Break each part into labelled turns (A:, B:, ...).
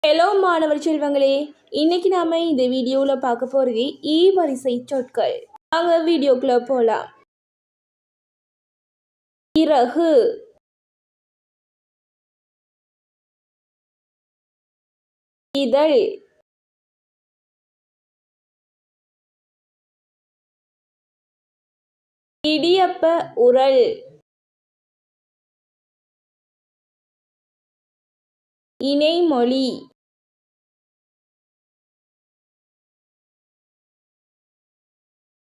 A: Hello மாணவர் செல்வங்களே, இன்னைக்கு நாம இந்த வீடியோவில் பார்க்க போகிறது வரிசை சொற்கள். வாங்க வீடியோக்குள்ள போலாம். இறகு, இதழ், இடியப்ப உரல், இணைமொழி,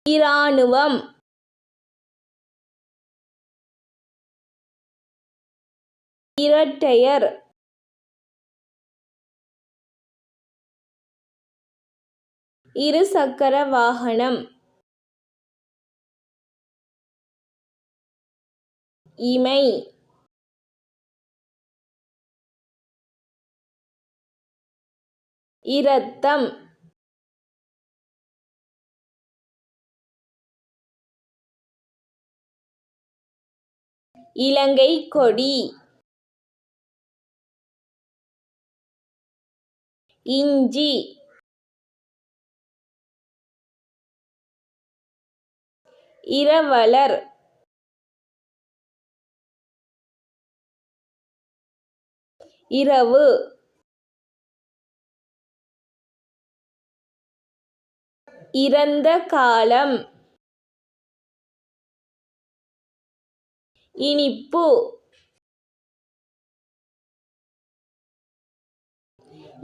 A: இராணுவம், இரட்டையர், இருசக்கர வாகனம், இமை, இரத்தம், இலங்கை கொடி, இஞ்சி, இரவலர், இரவு, இறந்த காலம், இனிப்பு,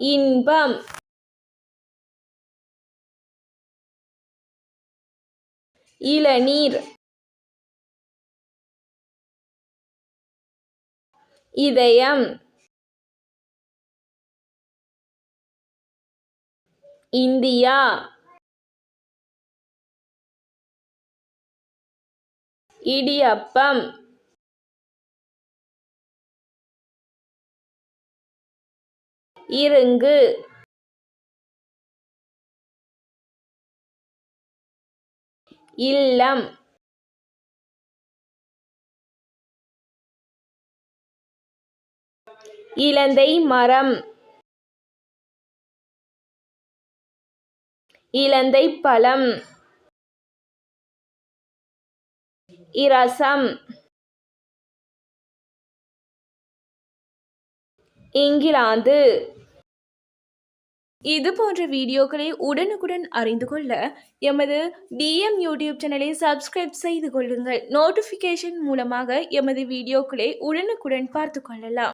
A: இன்பம், இளநீர், இதயம், இந்தியா, இடியப்பம், இருங்கு, இல்லம், இலந்தை மரம், இலந்தை பழம், இரசம், இங்கிலாந்து. இது போன்ற வீடியோக்களை உடனுக்குடன் அறிந்து கொள்ள எமது DM யூடியூப் சேனலை சப்ஸ்கிரைப் செய்து கொள்ளுங்கள். நோட்டிஃபிகேஷன் மூலமாக எமது வீடியோக்களை உடனுக்குடன் பார்த்து கொள்ளலாம்.